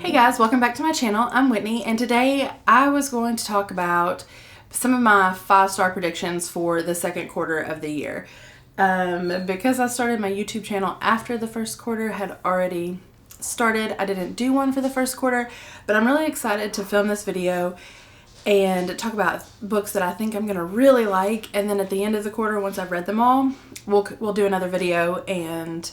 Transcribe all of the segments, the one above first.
Hey guys, welcome back to my channel. I'm Whitney, and today I was going to talk about some of my 5-star predictions for the second quarter of the year. Because I started my YouTube channel after the first quarter had already started, I didn't do one for the first quarter, but I'm really excited to film this video and talk about books that I think I'm going to really like, and then at the end of the quarter, once I've read them all, we'll do another video and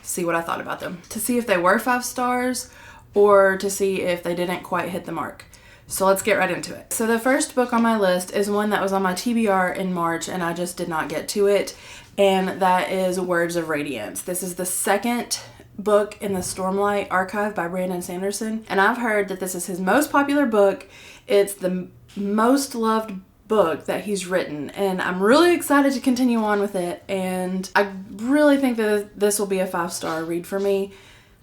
see what I thought about them, to see if they were 5 stars or to see if they didn't quite hit the mark. So let's get right into it. So the first book on my list is one that was on my TBR in March and I just did not get to it, and that is Words of Radiance. This is the second book in the Stormlight archive by Brandon Sanderson, and I've heard that this is his most popular book. It's the most loved book that he's written, and I'm really excited to continue on with it, and I really think that this will be a 5-star read for me.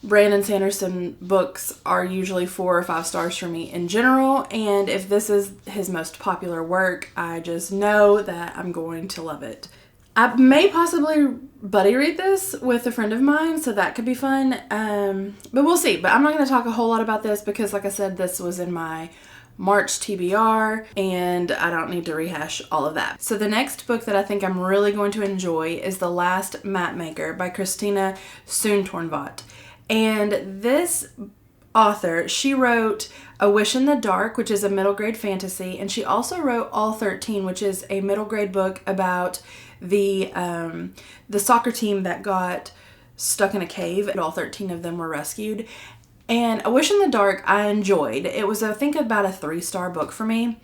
Brandon Sanderson books are usually 4 or 5 stars for me in general, and if this is his most popular work, I just know that I'm going to love it. I may possibly buddy read this with a friend of mine, so that could be fun, but we'll see. But I'm not going to talk a whole lot about this because, like I said, this was in my March TBR, and I don't need to rehash all of that. So the next book that I think I'm really going to enjoy is The Last Mapmaker by Christina Soontornvat. And this author, she wrote A Wish in the Dark, which is a middle grade fantasy, and she also wrote All 13, which is a middle grade book about the soccer team that got stuck in a cave, and all 13 of them were rescued. And A Wish in the Dark I enjoyed. It was, I think, about a 3-star book for me.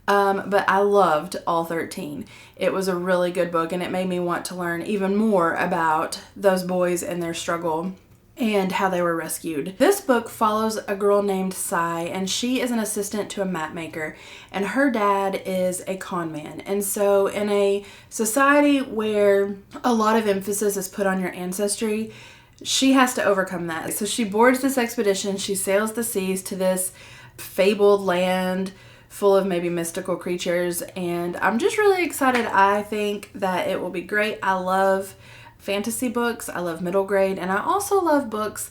But I loved All 13. It was a really good book, and it made me want to learn even more about those boys and their struggle and how they were rescued. This book follows a girl named Sai, and she is an assistant to a map maker, and her dad is a con man. And so in a society where a lot of emphasis is put on your ancestry, she has to overcome that. So she boards this expedition, she sails the seas to this fabled land full of maybe mystical creatures, and I'm just really excited. I think that it will be great. I love fantasy books, I love middle grade, and I also love books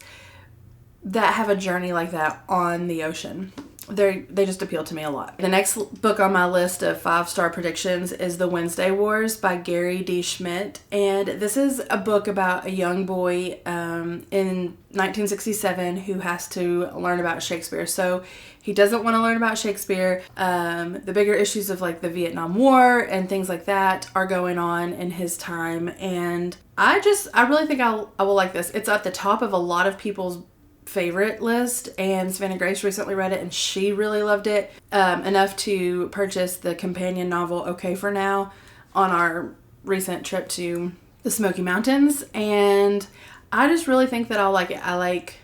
that have a journey like that on the ocean. They just appeal to me a lot. The next book on my list of 5-star predictions is The Wednesday Wars by Gary D. Schmidt, and this is a book about a young boy in 1967 who has to learn about Shakespeare. So he doesn't want to learn about Shakespeare. The bigger issues of like the Vietnam War and things like that are going on in his time, and I really think I will like this. It's at the top of a lot of people's favorite list, and Savannah Grace recently read it and she really loved it enough to purchase the companion novel Okay for Now on our recent trip to the Smoky Mountains, and I just really think that I'll like it. I like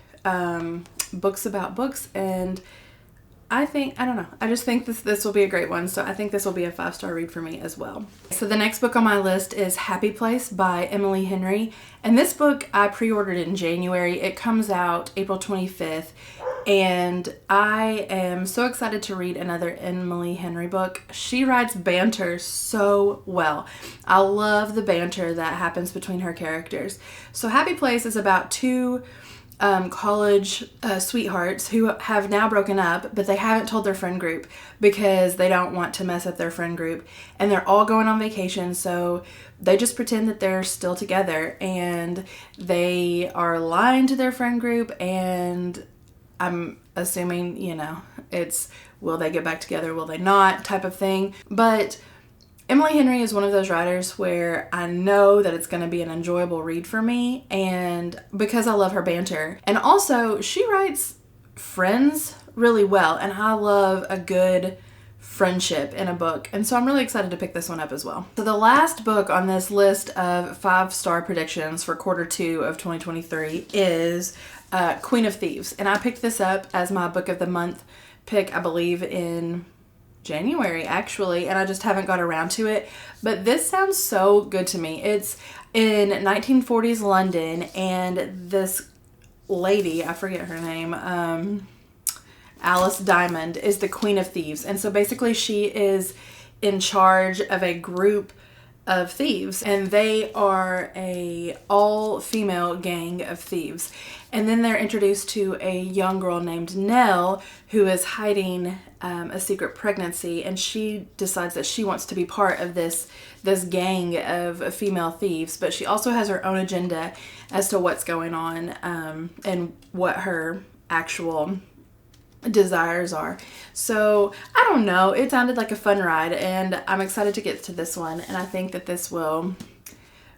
books about books, and I just think this will be a great one, so I think this will be a 5-star read for me as well. So the next book on my list is Happy Place by Emily Henry, and this book I pre-ordered in January. It comes out April 25th, and I am so excited to read another Emily Henry book. She writes banter so well. I love the banter that happens between her characters. So Happy Place is about 2 college sweethearts who have now broken up, but they haven't told their friend group because they don't want to mess up their friend group, and they're all going on vacation, so they just pretend that they're still together, and they are lying to their friend group, and I'm assuming, it's will they get back together, will they not type of thing. But Emily Henry is one of those writers where I know that it's going to be an enjoyable read for me, and because I love her banter. And also, she writes friends really well, and I love a good friendship in a book, and so I'm really excited to pick this one up as well. So the last book on this list of 5-star predictions for quarter 2 of 2023 is Queen of Thieves, and I picked this up as my book of the month pick, I believe, in January actually, and I just haven't got around to it, but this sounds so good to me. It's in 1940s London, and this lady, I forget her name, Alice Diamond, is the Queen of Thieves, and so basically she is in charge of a group of thieves, and they are a all-female gang of thieves. And then they're introduced to a young girl named Nell who is hiding a secret pregnancy, and she decides that she wants to be part of this gang of female thieves, but she also has her own agenda as to what's going on and what her actual desires are. So I don't know, it sounded like a fun ride, and I'm excited to get to this one, and I think that this will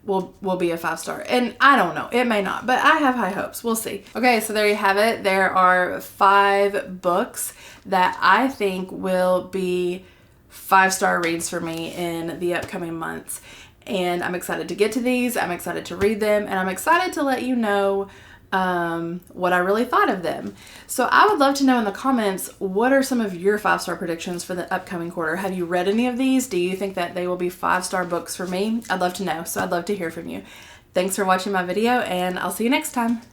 be a 5-star. And I don't know, it may not, but I have high hopes. We'll see. Okay, so there you have it. There are 5 books that I think will be 5-star reads for me in the upcoming months, and I'm excited to get to these. I'm excited to read them, and I'm excited to let you know what I really thought of them. So I would love to know in the comments, what are some of your 5-star predictions for the upcoming quarter? Have you read any of these? Do you think that they will be 5-star books for me? I'd love to know, so I'd love to hear from you. Thanks for watching my video, and I'll see you next time.